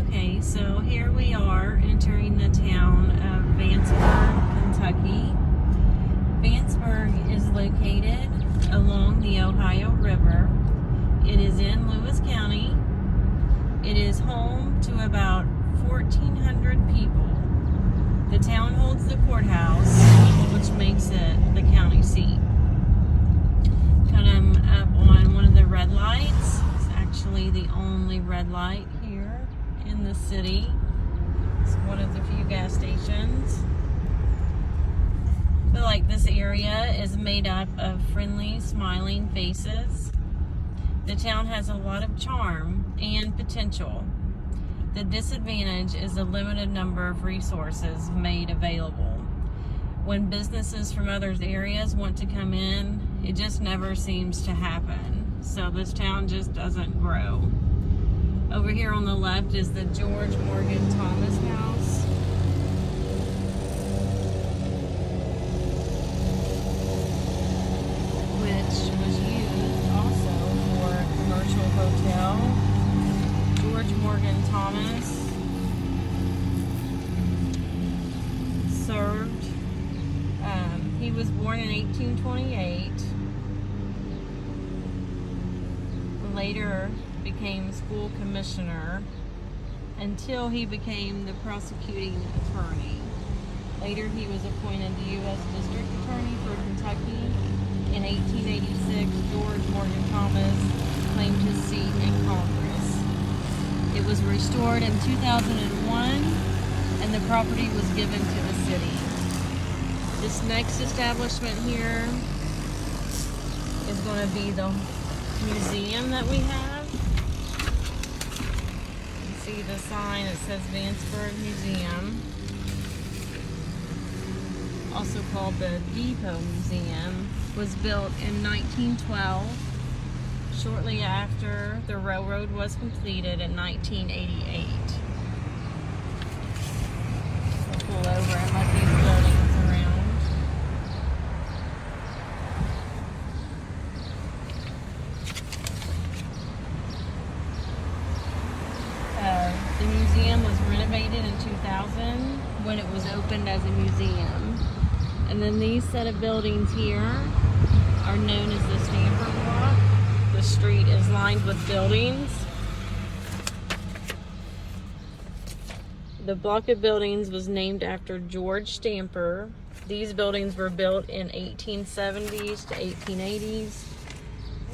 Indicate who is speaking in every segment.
Speaker 1: Okay, so here we are entering the town of Vanceburg, Kentucky. Vanceburg is located along the Ohio River. It is in Lewis County. It is home to about 1,400 people. The town holds the courthouse, which makes it the county seat. Kind of up on one of the red lights. It's actually the only red light here in the city. It's one of the few gas stations. I feel like this area is made up of friendly, smiling faces. The town has a lot of charm and potential. The disadvantage is the limited number of resources made available. When businesses from other areas want to come in, it just never seems to happen. So this town just doesn't grow. Over here on the left is the George Morgan Thomas house. Which was used also for a commercial hotel. George Morgan Thomas served. He was born in 1828. Later became school commissioner until he became the prosecuting attorney. Later he was appointed the U.S. District Attorney for Kentucky. In 1886, George Morgan Thomas claimed his seat in Congress. It was restored in 2001 and the property was given to the city. This next establishment here is going to be the museum that we have. You can see the sign that says Vanceburg Museum, also called the Depot Museum. Was built in 1912, shortly after the railroad was completed in 1988. We'll pull over and let these buildings around. The museum was renovated in 2000 when it was opened as a museum. And then these set of buildings here are known as the Stamper Block. The street is lined with buildings. The block of buildings was named after George Stamper. These buildings were built in 1870s to 1880s.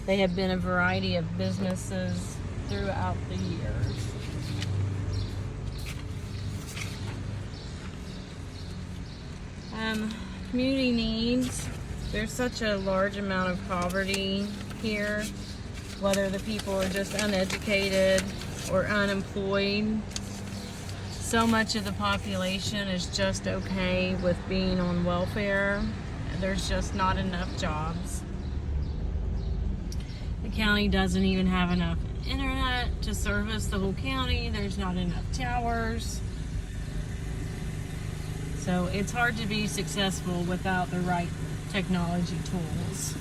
Speaker 1: They have been a variety of businesses throughout the years. Community needs. There's such a large amount of poverty here, whether the people are just uneducated or unemployed. So much of the population is just okay with being on welfare. There's just not enough jobs. The county doesn't even have enough internet to service the whole county. There's not enough towers. So it's hard to be successful without the right technology tools.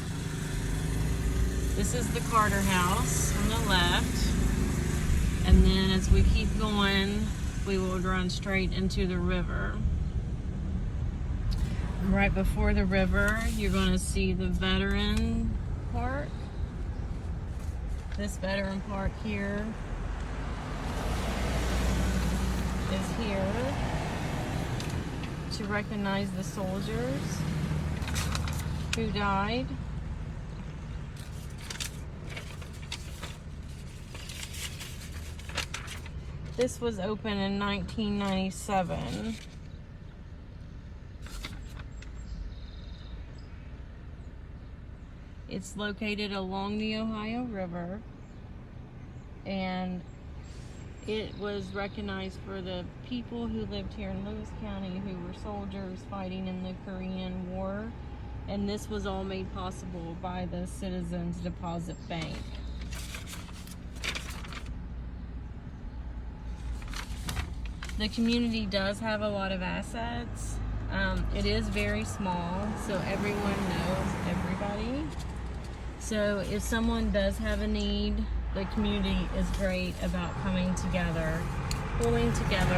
Speaker 1: This is the Carter House on the left. And then as we keep going, we will run straight into the river. Right before the river, you're going to see the Veteran Park. This Veteran Park here is here to recognize the soldiers who died. This was open in 1997. It's located along the Ohio River, and it was recognized for the people who lived here in Lewis County who were soldiers fighting in the Korean War. And this was all made possible by the Citizens Deposit Bank. The community does have a lot of assets. It is very small, so everyone knows everybody. So if someone does have a need, the community is great about coming together pulling together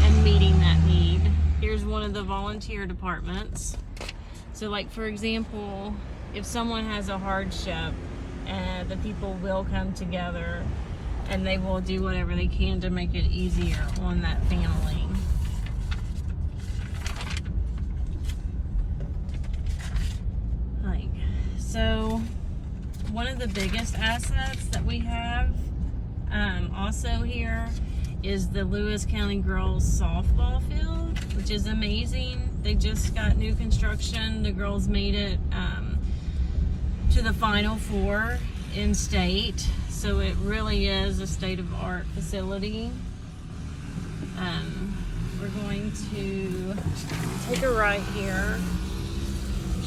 Speaker 1: and meeting that need. Here's one of the volunteer departments. So like, for example, if someone has a hardship, the people will come together and they will do whatever they can to make it easier on that family. So one of the biggest assets that we have also here is the Lewis County Girls Softball Field, which is amazing. They just got new construction. The girls made it to the Final Four in state. So it really is a state-of-the-art facility. We're going to take a right here,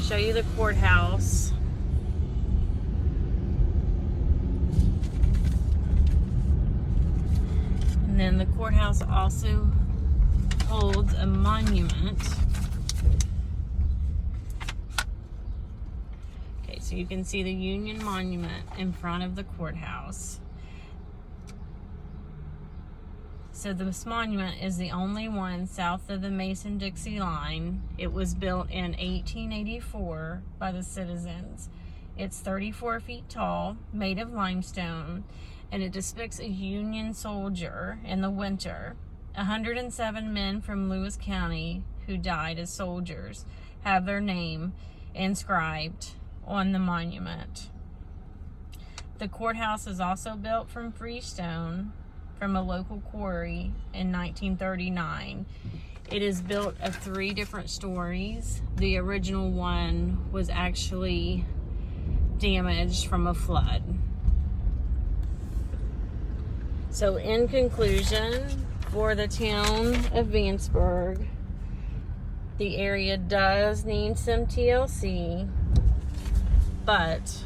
Speaker 1: show you the courthouse. And then the courthouse also holds a monument. Okay, so you can see the Union Monument in front of the courthouse. So this monument is the only one south of the Mason-Dixie line. It was built in 1884 by the citizens. It's 34 feet tall, made of limestone, and it depicts a Union soldier in the winter. 107 men from Lewis County who died as soldiers have their name inscribed on the monument. The courthouse is also built from freestone from a local quarry in 1939. It is built of 3 different stories. The original one was actually damaged from a flood. So in conclusion, for the town of Vanceburg, the area does need some TLC, but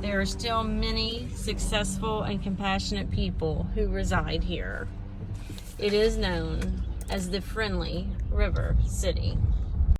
Speaker 1: there are still many successful and compassionate people who reside here. It is known as the Friendly River City.